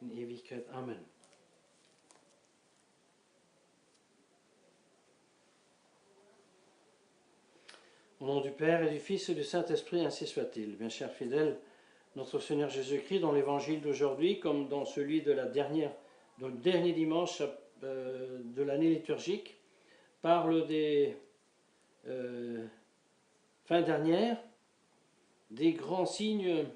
in Ewigkeit. Amen. Au nom du Père et du Fils et du Saint-Esprit, ainsi soit-il. Bien chers fidèles, notre Seigneur Jésus-Christ, dans l'évangile d'aujourd'hui, comme dans celui de le dernier dimanche de l'année liturgique, parle des fins dernières, des grands signes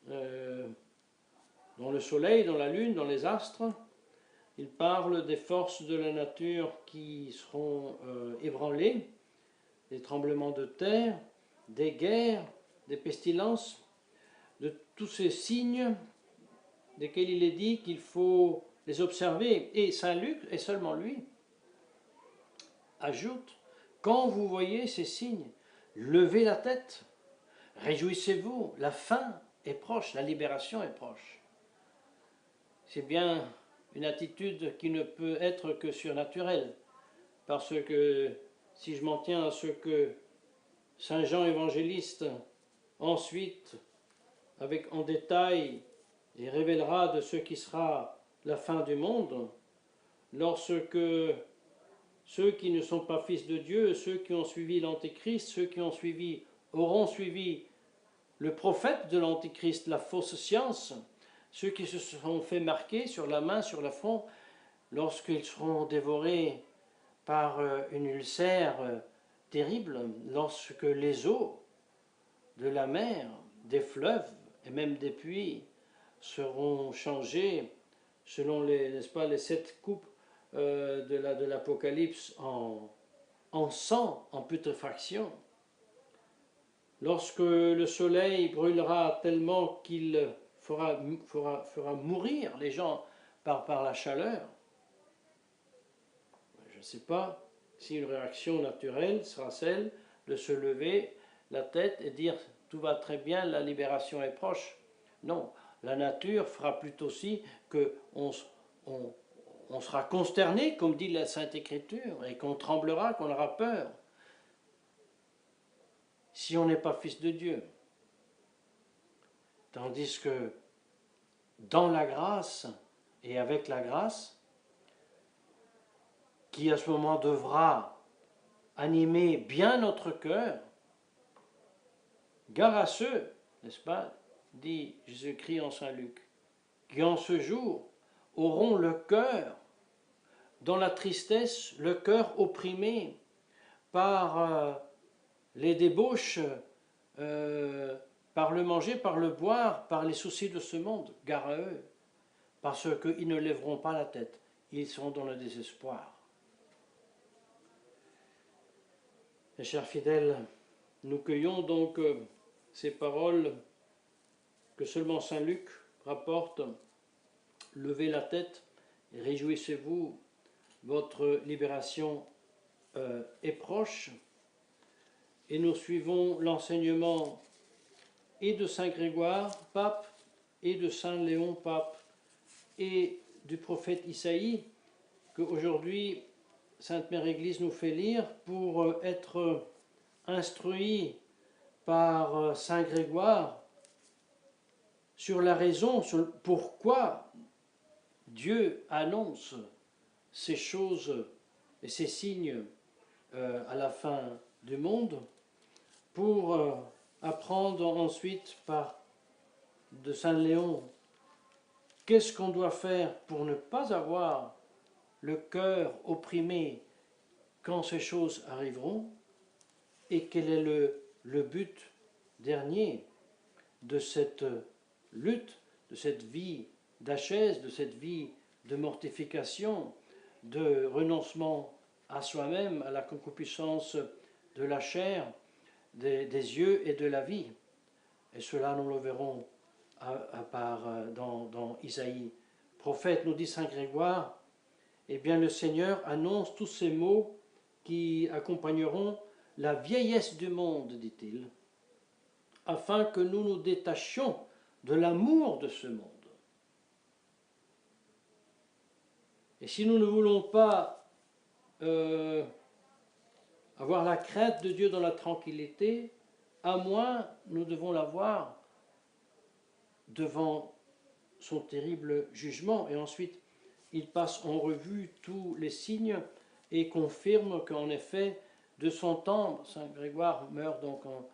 dans le soleil, dans la lune, dans les astres. Il parle des forces de la nature qui seront ébranlées, des tremblements de terre, des guerres, des pestilences, de tous ces signes desquels il est dit qu'il faut les observer. Et Saint Luc, et seulement lui, ajoute, quand vous voyez ces signes, levez la tête, réjouissez-vous, la fin est proche, la libération est proche. C'est bien une attitude qui ne peut être que surnaturelle, parce que si je m'en tiens à ce que Saint Jean évangéliste ensuite, avec en détail, et révélera de ce qui sera la fin du monde, lorsque ceux qui ne sont pas fils de Dieu, ceux qui ont suivi l'Antéchrist, ceux qui auront suivi le prophète de l'Antéchrist, la fausse science, ceux qui se sont fait marquer sur la main, sur le front, lorsqu'ils seront dévorés par une ulcère terrible, lorsque les eaux de la mer, des fleuves et même des puits seront changés selon les 7 coupes de l'Apocalypse en sang, en putréfaction. Lorsque le soleil brûlera tellement qu'il fera mourir les gens par la chaleur, je ne sais pas si une réaction naturelle sera celle de se lever la tête et dire « tout va très bien, la libération est proche ». Non, la nature fera plutôt si qu'on sera consterné, comme dit la Sainte Écriture, et qu'on tremblera, qu'on aura peur, si on n'est pas fils de Dieu. Tandis que dans la grâce et avec la grâce, qui à ce moment devra animer bien notre cœur, gare à ceux, n'est-ce pas, dit Jésus-Christ en Saint Luc, qui en ce jour auront le cœur dans la tristesse, le cœur opprimé par les débauches, par le manger, par le boire, par les soucis de ce monde. Gare à eux, parce qu'ils ne lèveront pas la tête, ils seront dans le désespoir. Mes chers fidèles, nous cueillons donc ces paroles que seulement Saint Luc rapporte. Levez la tête et réjouissez-vous, votre libération est proche. Et nous suivons l'enseignement et de Saint Grégoire, pape, et de Saint Léon, pape, et du prophète Isaïe, qu'aujourd'hui Sainte Mère Église nous fait lire pour être instruits par Saint Grégoire sur la raison, sur pourquoi Dieu annonce ces choses et ces signes à la fin du monde, pour apprendre ensuite de Saint Léon qu'est-ce qu'on doit faire pour ne pas avoir le cœur opprimé quand ces choses arriveront, et quel est le but dernier de cette lutte, de cette vie d'ascèse, de cette vie de mortification, de renoncement à soi-même, à la concupiscence de la chair, des yeux et de la vie. Et cela, nous le verrons dans Isaïe. Prophète, nous dit Saint Grégoire, eh bien le Seigneur annonce tous ces mots qui accompagneront la vieillesse du monde, dit-il, afin que nous nous détachions de l'amour de ce monde. Et si nous ne voulons pas avoir la crainte de Dieu dans la tranquillité, à moins nous devons l'avoir devant son terrible jugement. Et ensuite, il passe en revue tous les signes et confirme qu'en effet, de son temps, Saint Grégoire meurt donc en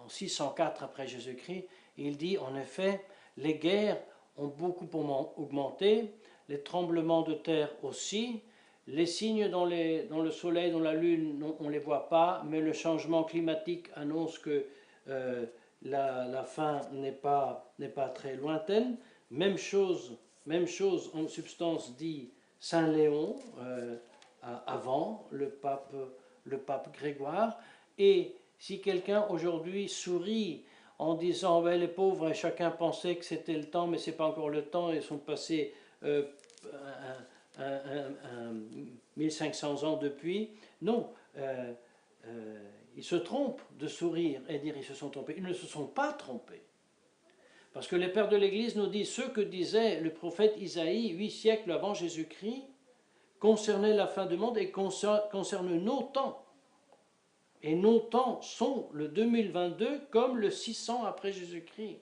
604 après Jésus-Christ, et il dit en effet, les guerres ont beaucoup augmenté, les tremblements de terre aussi, les signes dans le soleil, dans la lune, on ne les voit pas, mais le changement climatique annonce que la fin n'est pas très lointaine. Même chose en substance dit Saint Léon, avant le pape Grégoire. Et si quelqu'un aujourd'hui sourit en disant ben, les pauvres, chacun pensait que c'était le temps, mais ce n'est pas encore le temps, ils sont passés 1500 ans depuis. Non, ils se trompent de sourire et dire ils se sont trompés. Ils ne se sont pas trompés. Parce que les pères de l'Église nous disent ce que disait le prophète Isaïe 8 siècles avant Jésus-Christ concernait la fin du monde et concerne nos temps. Et nos temps sont le 2022 comme le 600 après Jésus-Christ.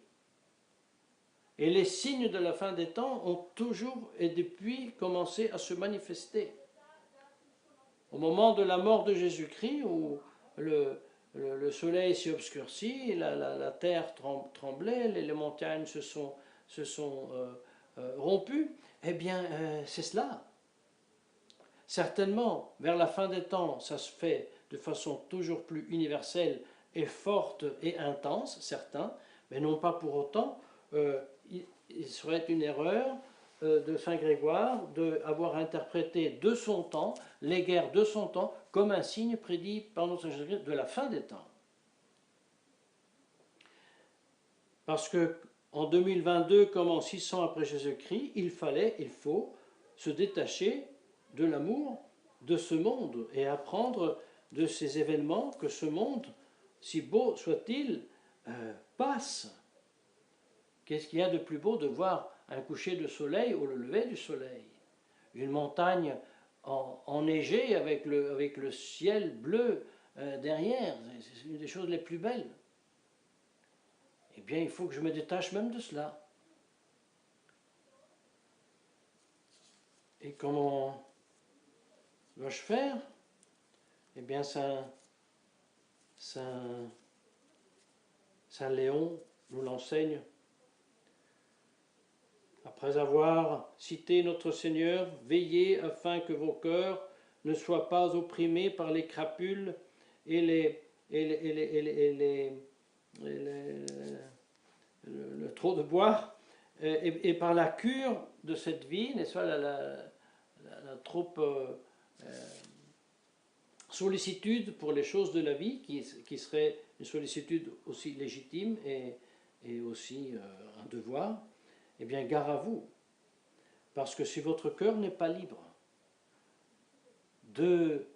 Et les signes de la fin des temps ont toujours et depuis commencé à se manifester. Au moment de la mort de Jésus-Christ, où le soleil s'est obscurci, la terre tremblait, les montagnes se sont rompues, eh bien c'est cela. Certainement, vers la fin des temps, ça se fait de façon toujours plus universelle et forte et intense, certains, mais non pas pour autant, il serait une erreur de Saint Grégoire d'avoir interprété de son temps, les guerres de son temps, comme un signe prédit par notre Seigneur Jésus-Christ de la fin des temps. Parce que en 2022, comme en 600 après Jésus-Christ, il faut se détacher de l'amour de ce monde et apprendre de ces événements que ce monde, si beau soit-il, passe. Qu'est-ce qu'il y a de plus beau de voir un coucher de soleil ou le lever du soleil? Une montagne enneigée avec le ciel bleu derrière, c'est une des choses les plus belles. Eh bien, il faut que je me détache même de cela. Et comment dois-je faire? Eh bien, Saint Léon nous l'enseigne. Après avoir cité notre Seigneur, veillez afin que vos cœurs ne soient pas opprimés par les crapules et le trop de bois et par la cure de cette vie, n'est-ce pas, la trop sollicitude pour les choses de la vie, qui serait une sollicitude aussi légitime et aussi un devoir. Eh bien, gare à vous, parce que si votre cœur n'est pas libre de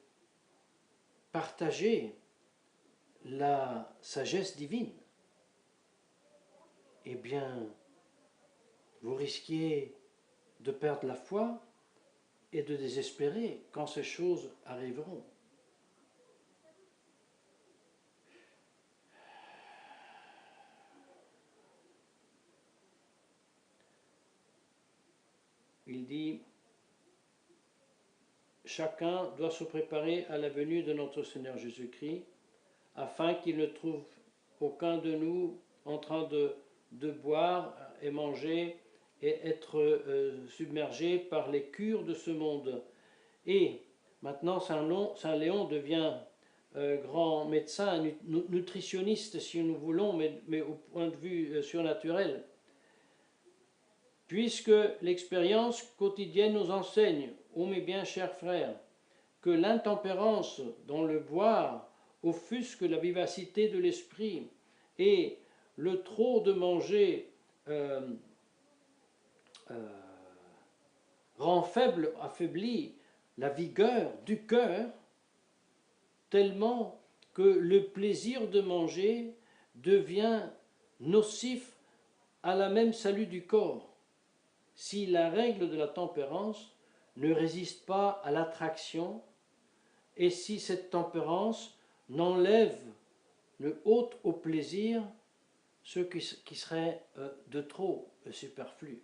partager la sagesse divine, eh bien, vous risquez de perdre la foi et de désespérer quand ces choses arriveront. Il dit, chacun doit se préparer à la venue de notre Seigneur Jésus-Christ, afin qu'il ne trouve aucun de nous en train de boire et manger et être submergé par les cures de ce monde. Et maintenant, Saint Léon devient grand médecin, nutritionniste si nous voulons, mais au point de vue surnaturel. Puisque l'expérience quotidienne nous enseigne, ô mes bien chers frères, que l'intempérance dans le boire offusque la vivacité de l'esprit et le trop de manger rend faible, affaiblit la vigueur du cœur, tellement que le plaisir de manger devient nocif à la même salut du corps, si la règle de la tempérance ne résiste pas à l'attraction et si cette tempérance n'enlève, ne ôte au plaisir ce qui serait de trop. superflu.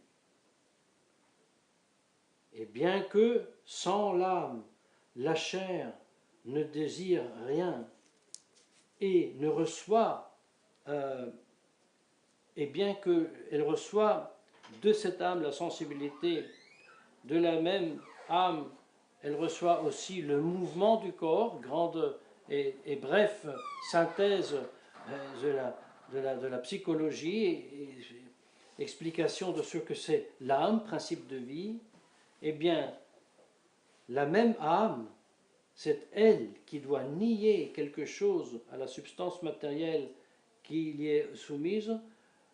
Et bien que sans l'âme, la chair ne désire rien et ne reçoit, et bien qu'elle reçoit de cette âme la sensibilité, de la même âme, elle reçoit aussi le mouvement du corps, grande et bref synthèse de la psychologie, et explication de ce que c'est l'âme, principe de vie. Eh bien, la même âme, c'est elle qui doit nier quelque chose à la substance matérielle qui y est soumise,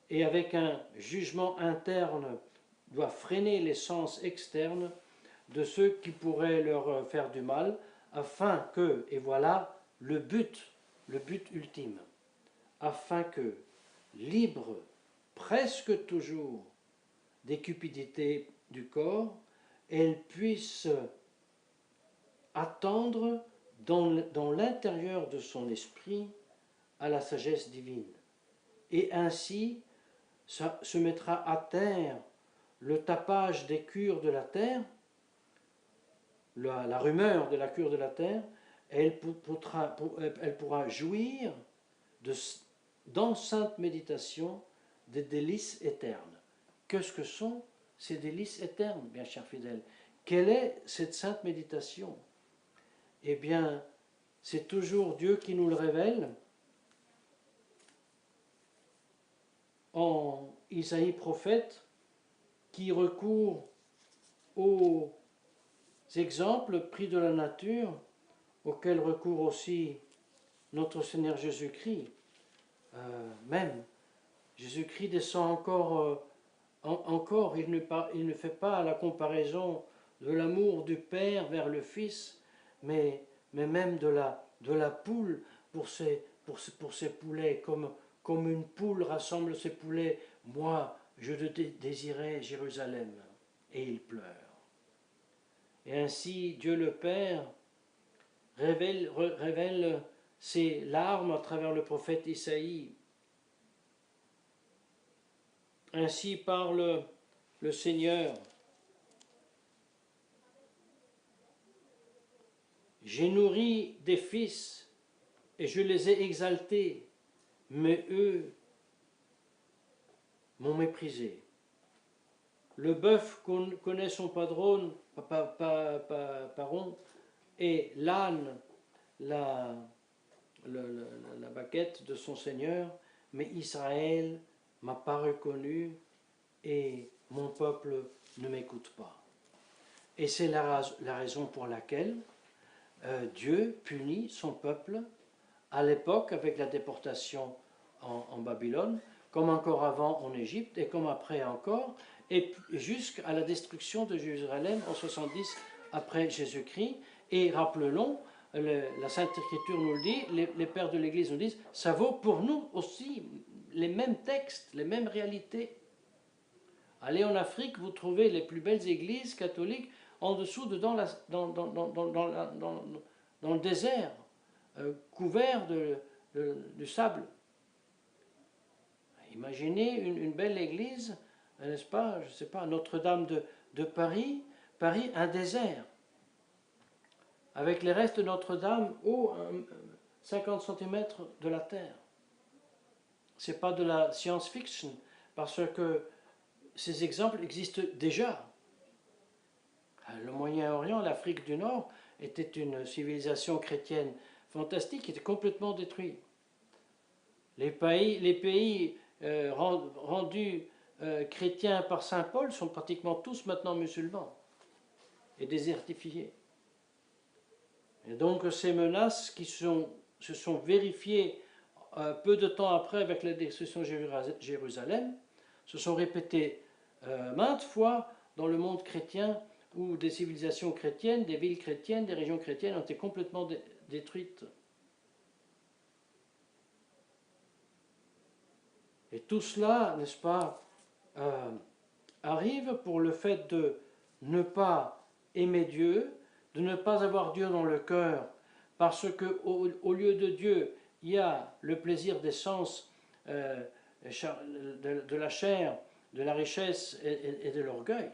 et avec un jugement interne doit freiner les sens externes de ceux qui pourraient leur faire du mal, afin que, et voilà le but ultime, afin que, libre presque toujours des cupidités du corps, elle puisse attendre dans l'intérieur de son esprit à la sagesse divine. Et ainsi se mettra à terre le tapage des cures de la terre, la rumeur de la cure de la terre, elle pourra jouir dans sainte méditation des délices éternes. Qu'est-ce que sont ces délices éternes, bien chers fidèles? Quelle est cette sainte méditation? Eh bien, c'est toujours Dieu qui nous le révèle en Isaïe prophète, qui recourt aux exemples pris de la nature, auxquels recourt aussi notre Seigneur Jésus-Christ. Même, Jésus-Christ descend encore, il ne fait pas la comparaison de l'amour du Père vers le Fils, mais même de la poule pour ses poulets, comme une poule rassemble ses poulets. Moi, je désirais Jérusalem, et il pleure. Et ainsi, Dieu le Père révèle ses larmes à travers le prophète Isaïe. Ainsi parle le Seigneur. J'ai nourri des fils et je les ai exaltés, mais eux m'ont méprisé. Le bœuf connaît son paron, et l'âne la baguette de son Seigneur, mais Israël m'a pas reconnu et mon peuple ne m'écoute pas. Et c'est la raison pour laquelle Dieu punit son peuple à l'époque avec la déportation en Babylone, comme encore avant en Égypte et comme après encore, et jusqu'à la destruction de Jérusalem en 70 après Jésus-Christ. Et rappelons, la Sainte Écriture nous le dit, les pères de l'Église nous disent, ça vaut pour nous aussi les mêmes textes, les mêmes réalités. Allez en Afrique, vous trouvez les plus belles églises catholiques en dessous, dans le désert, couvert de sable. Imaginez une belle église, n'est-ce pas, je ne sais pas, Notre-Dame de Paris, un désert, avec les restes de Notre-Dame haut 50 cm de la terre. Ce n'est pas de la science-fiction, parce que ces exemples existent déjà. Le Moyen-Orient, l'Afrique du Nord, était une civilisation chrétienne fantastique qui était complètement détruite. Les pays rendus chrétiens par saint Paul sont pratiquement tous maintenant musulmans et désertifiés. Et donc ces menaces qui se sont vérifiées peu de temps après avec la destruction de Jérusalem se sont répétées maintes fois dans le monde chrétien, où des civilisations chrétiennes, des villes chrétiennes, des régions chrétiennes ont été complètement détruites. Et tout cela, n'est-ce pas, arrive pour le fait de ne pas aimer Dieu, de ne pas avoir Dieu dans le cœur, parce qu'au lieu de Dieu, il y a le plaisir des sens, de la chair de la richesse et de l'orgueil.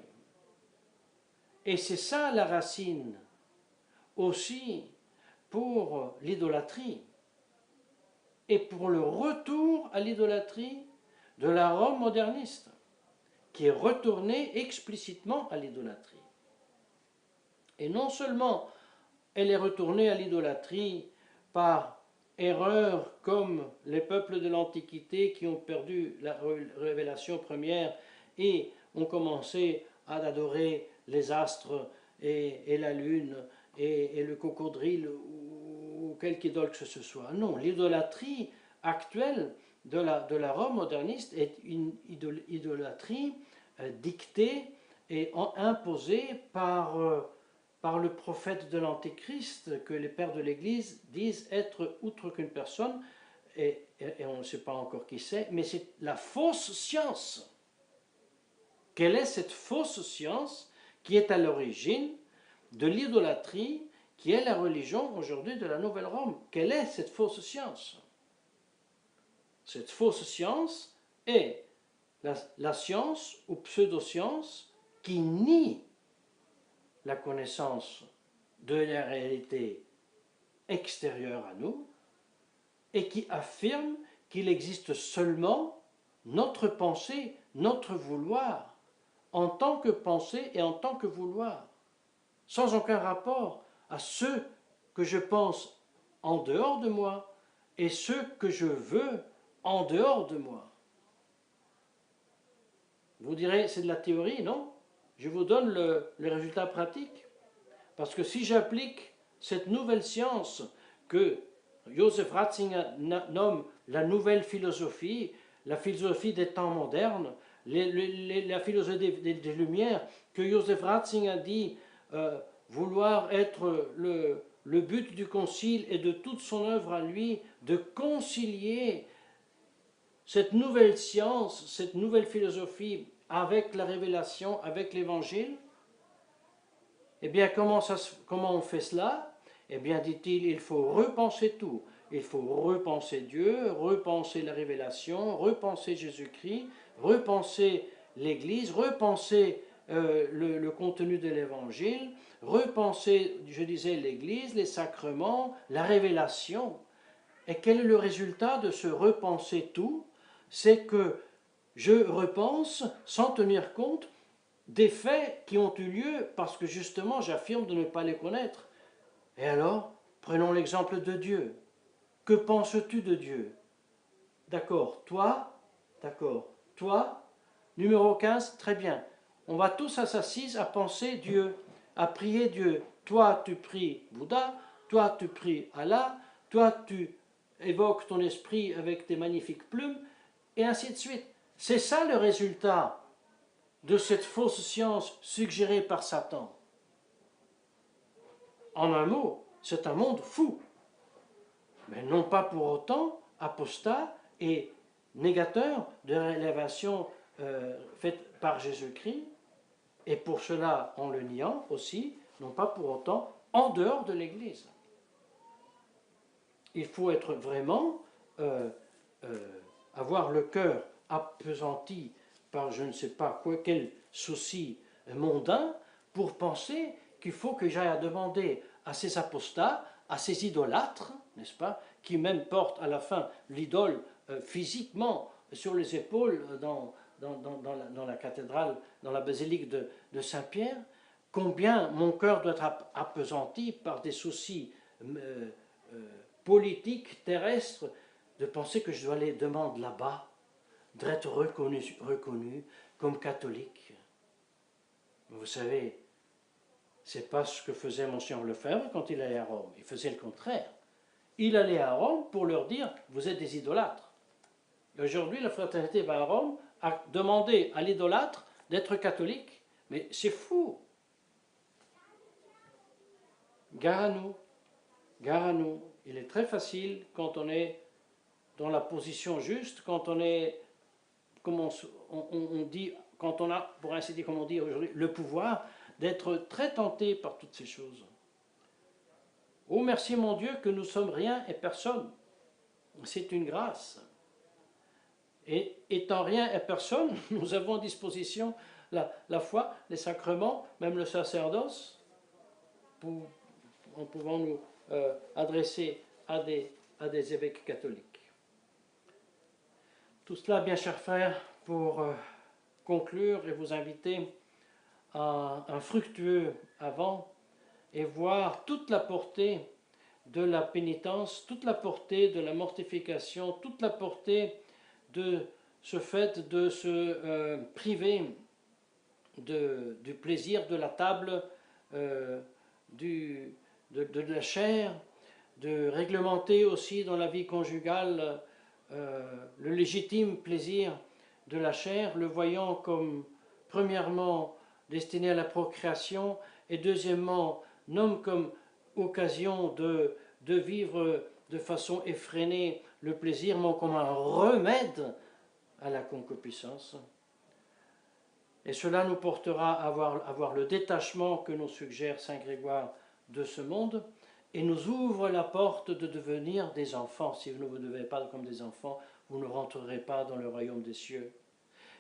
Et c'est ça la racine aussi pour l'idolâtrie et pour le retour à l'idolâtrie de la Rome moderniste, qui est retournée explicitement à l'idolâtrie. Et non seulement elle est retournée à l'idolâtrie par erreur comme les peuples de l'Antiquité qui ont perdu la révélation première et ont commencé à adorer les astres et la lune et le cocodrile ou quelque idole que ce soit. Non, l'idolâtrie actuelle de la Rome moderniste est une idolâtrie dictée et imposée par le prophète de l'Antéchrist, que les pères de l'Église disent être outre qu'une personne, et on ne sait pas encore qui c'est, mais c'est la fausse science. Quelle est cette fausse science qui est à l'origine de l'idolâtrie, qui est la religion aujourd'hui de la Nouvelle Rome? Quelle est cette fausse science? Cette fausse science est la science ou pseudo-science qui nie la connaissance de la réalité extérieure à nous et qui affirme qu'il existe seulement notre pensée, notre vouloir, en tant que pensée et en tant que vouloir, sans aucun rapport à ce que je pense en dehors de moi et ce que je veux en dehors de moi. Vous direz, c'est de la théorie, non? Je vous donne le résultat pratique. Parce que si j'applique cette nouvelle science que Joseph Ratzinger nomme la nouvelle philosophie, la philosophie des temps modernes, la philosophie des Lumières, que Joseph Ratzinger dit vouloir être le but du concile et de toute son œuvre à lui, de concilier cette nouvelle science, cette nouvelle philosophie avec la révélation, avec l'évangile. Eh bien, comment on fait cela? Eh bien, dit-il, il faut repenser tout. Il faut repenser Dieu, repenser la révélation, repenser Jésus-Christ, repenser l'Église, repenser le contenu de l'Évangile, repenser, je disais, l'Église, les sacrements, la révélation. Et quel est le résultat de ce repenser tout? C'est que je repense sans tenir compte des faits qui ont eu lieu parce que justement j'affirme de ne pas les connaître. Et alors, prenons l'exemple de Dieu. Que penses-tu de Dieu? D'accord, toi, numéro 15, très bien. On va tous à s'assise à penser Dieu, à prier Dieu. Toi, tu pries Bouddha, toi, tu pries Allah, toi, tu évoques ton esprit avec tes magnifiques plumes, et ainsi de suite. C'est ça le résultat de cette fausse science suggérée par Satan. En un mot, c'est un monde fou, mais non pas pour autant apostat et négateur de la révélation faite par Jésus-Christ, et pour cela, en le niant aussi, non pas pour autant en dehors de l'Église. Il faut être vraiment, avoir le cœur appesanti par je ne sais pas quoi, quel souci mondain, pour penser qu'il faut que j'aille à demander à ces apostats, à ces idolâtres, n'est-ce pas, qui même portent à la fin l'idole physiquement sur les épaules dans la cathédrale, dans la basilique de Saint-Pierre, combien mon cœur doit être appesanti par des soucis politiques, terrestres, de penser que je dois aller demander là-bas, d'être reconnu comme catholique. Vous savez, c'est pas ce que faisait Monseigneur Lefebvre quand il allait à Rome. Il faisait le contraire. Il allait à Rome pour leur dire, vous êtes des idolâtres. Et aujourd'hui, la fraternité va à Rome à demander à l'idolâtre d'être catholique. Mais c'est fou. Gare à nous. Gare à nous. Il est très facile quand on est dans la position juste, quand on est, comme on dit, quand on a, pour ainsi dire, comme on dit aujourd'hui, le pouvoir, d'être très tenté par toutes ces choses. Oh, merci mon Dieu que nous sommes rien et personne. C'est une grâce. Et étant rien et personne, nous avons à disposition la foi, les sacrements, même le sacerdoce, en pouvant nous adresser à des évêques catholiques. Tout cela, bien chers frères, pour conclure et vous inviter à un fructueux avant et voir toute la portée de la pénitence, toute la portée de la mortification, toute la portée de ce fait de se priver du plaisir de la table, de la chair, de réglementer aussi dans la vie conjugale le légitime plaisir de la chair, le voyant comme premièrement destiné à la procréation et deuxièmement non comme occasion de vivre de façon effrénée le plaisir, mais comme un remède à la concupiscence. Et cela nous portera à avoir le détachement que nous suggère Saint Grégoire de ce monde et nous ouvre la porte de devenir des enfants. Si vous ne vous devez pas comme des enfants, vous ne rentrerez pas dans le royaume des cieux.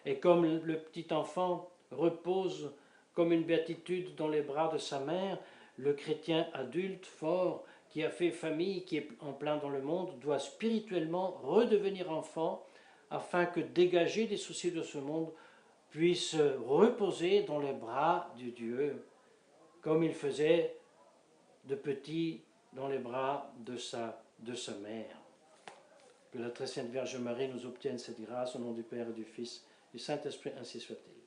Et comme le petit enfant repose comme une béatitude dans les bras de sa mère, le chrétien adulte, fort, qui a fait famille, qui est en plein dans le monde, doit spirituellement redevenir enfant afin que, dégagé des soucis de ce monde, puisse reposer dans les bras de Dieu, comme il faisait de petit dans les bras de sa mère. Que la très sainte Vierge Marie nous obtienne cette grâce au nom du Père et du Fils et du Saint-Esprit, ainsi soit-il.